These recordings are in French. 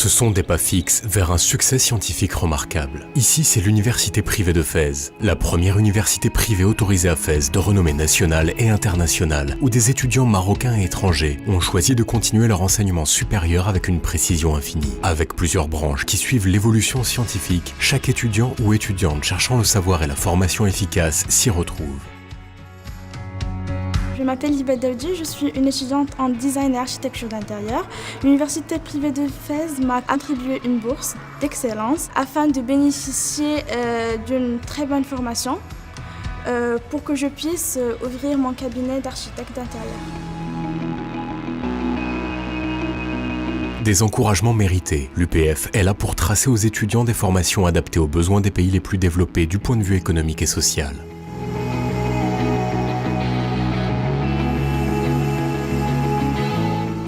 Ce sont des pas fixes vers un succès scientifique remarquable. Ici, c'est l'université privée de Fès, la première université privée autorisée à Fès de renommée nationale et internationale, où des étudiants marocains et étrangers ont choisi de continuer leur enseignement supérieur avec une précision infinie. Avec plusieurs branches qui suivent l'évolution scientifique, chaque étudiant ou étudiante cherchant le savoir et la formation efficace s'y retrouve. Je m'appelle Libet Daoudi, je suis une étudiante en design et architecture d'intérieur. L'université privée de Fès m'a attribué une bourse d'excellence afin de bénéficier d'une très bonne formation pour que je puisse ouvrir mon cabinet d'architecte d'intérieur. Des encouragements mérités, l'UPF est là pour tracer aux étudiants des formations adaptées aux besoins des pays les plus développés du point de vue économique et social.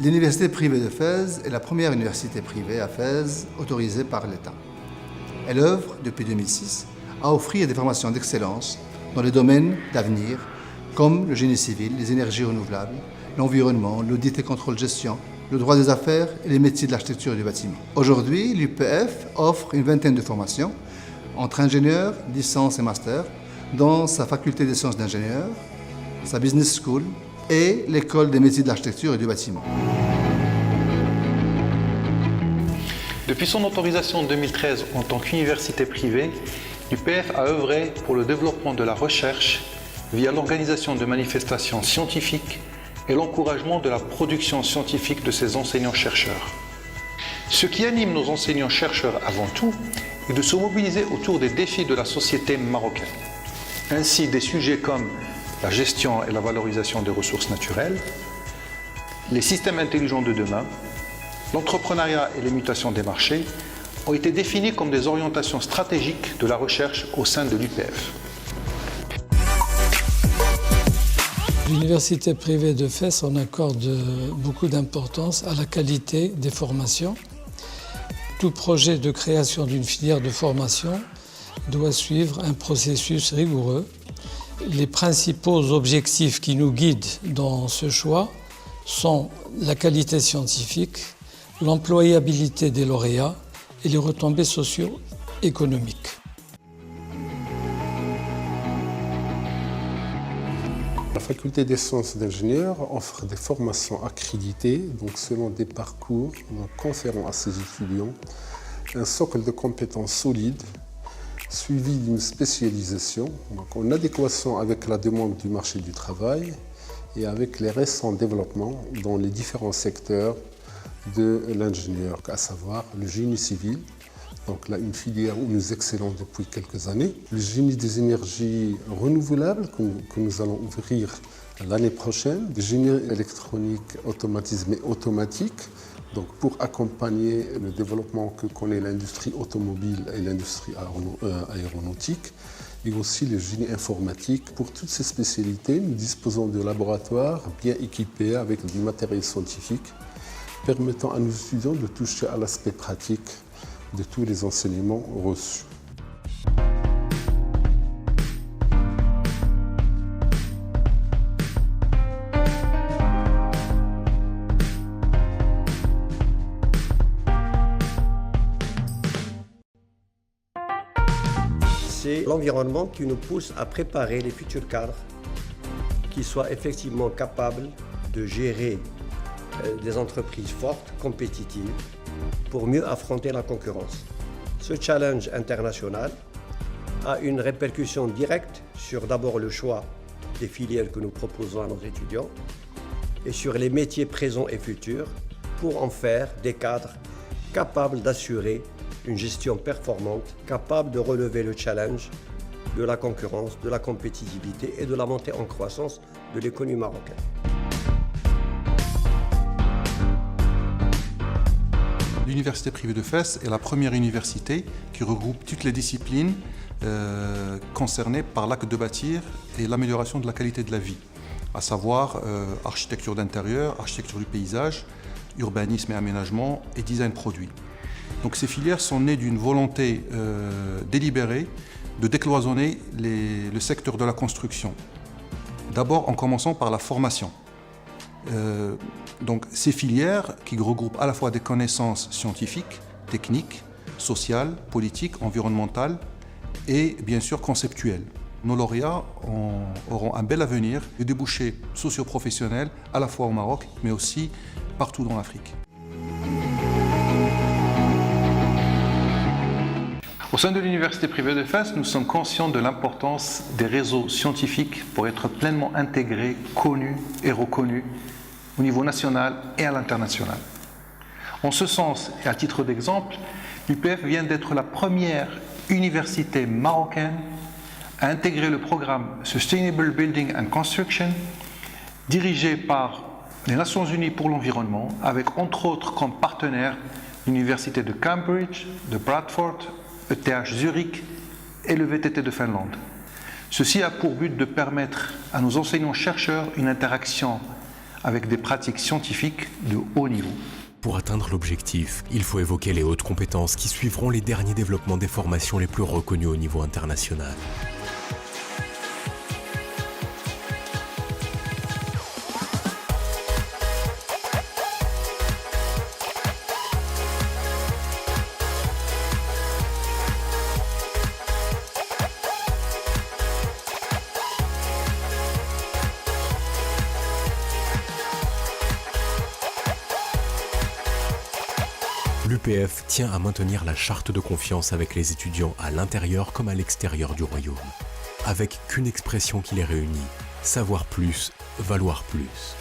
L'université privée de Fès est la première université privée à Fès autorisée par l'État. Elle œuvre, depuis 2006, à offrir des formations d'excellence dans les domaines d'avenir comme le génie civil, les énergies renouvelables, l'environnement, l'audit et contrôle-gestion, le droit des affaires et les métiers de l'architecture et du bâtiment. Aujourd'hui, l'UPF offre une vingtaine de formations entre ingénieurs, licence et master dans sa faculté des sciences d'ingénieur, sa business school et l'école des métiers de l'architecture et du bâtiment. Depuis son autorisation en 2013 en tant qu'université privée, l'UPF a œuvré pour le développement de la recherche via l'organisation de manifestations scientifiques et l'encouragement de la production scientifique de ses enseignants-chercheurs. Ce qui anime nos enseignants-chercheurs avant tout est de se mobiliser autour des défis de la société marocaine. Ainsi, des sujets comme la gestion et la valorisation des ressources naturelles, les systèmes intelligents de demain, l'entrepreneuriat et les mutations des marchés ont été définis comme des orientations stratégiques de la recherche au sein de l'UPF. L'université privée de Fès en accorde beaucoup d'importance à la qualité des formations. Tout projet de création d'une filière de formation doit suivre un processus rigoureux. Les principaux objectifs qui nous guident dans ce choix sont la qualité scientifique, l'employabilité des lauréats et les retombées socio-économiques. La faculté des sciences d'ingénieur offre des formations accréditées, donc selon des parcours, conférant à ses étudiants un socle de compétences solides, suivi d'une spécialisation, donc en adéquation avec la demande du marché du travail et avec les récents développements dans les différents secteurs de l'ingénieur, à savoir le génie civil, donc là une filière où nous excellons depuis quelques années, le génie des énergies renouvelables que nous allons ouvrir l'année prochaine, le génie électronique, automatisme et automatique, donc pour accompagner le développement que connaît l'industrie automobile et l'industrie aéronautique, et aussi le génie informatique. Pour toutes ces spécialités, nous disposons de laboratoires bien équipés avec du matériel scientifique, permettant à nos étudiants de toucher à l'aspect pratique de tous les enseignements reçus. C'est l'environnement qui nous pousse à préparer les futurs cadres qui soient effectivement capables de gérer des entreprises fortes, compétitives, pour mieux affronter la concurrence. Ce challenge international a une répercussion directe sur d'abord le choix des filières que nous proposons à nos étudiants et sur les métiers présents et futurs pour en faire des cadres capables d'assurer une gestion performante, capable de relever le challenge de la concurrence, de la compétitivité et de la montée en croissance de l'économie marocaine. L'université privée de Fès est la première université qui regroupe toutes les disciplines concernées par l'acte de bâtir et l'amélioration de la qualité de la vie, à savoir architecture d'intérieur, architecture du paysage, urbanisme et aménagement et design produit. Donc ces filières sont nées d'une volonté délibérée de décloisonner le secteur de la construction. D'abord en commençant par la formation. Donc ces filières qui regroupent à la fois des connaissances scientifiques techniques, sociales, politiques, environnementales et bien sûr conceptuelles. Nos lauréats auront un bel avenir de débouchés socio-professionnels à la fois au Maroc mais aussi partout dans l'Afrique. Au sein de l'Université privée de Fès, nous sommes conscients de l'importance des réseaux scientifiques pour être pleinement intégrés, connus et reconnus au niveau national et à l'international. En ce sens, et à titre d'exemple, l'UPF vient d'être la première université marocaine à intégrer le programme Sustainable Building and Construction, dirigé par les Nations Unies pour l'environnement, avec entre autres comme partenaires l'Université de Cambridge, de Bradford, ETH Zurich et le VTT de Finlande. Ceci a pour but de permettre à nos enseignants-chercheurs une interaction avec des pratiques scientifiques de haut niveau. Pour atteindre l'objectif, il faut évoquer les hautes compétences qui suivront les derniers développements des formations les plus reconnues au niveau international. L'UPF tient à maintenir la charte de confiance avec les étudiants à l'intérieur comme à l'extérieur du royaume, avec qu'une expression qui les réunit, savoir plus, valoir plus.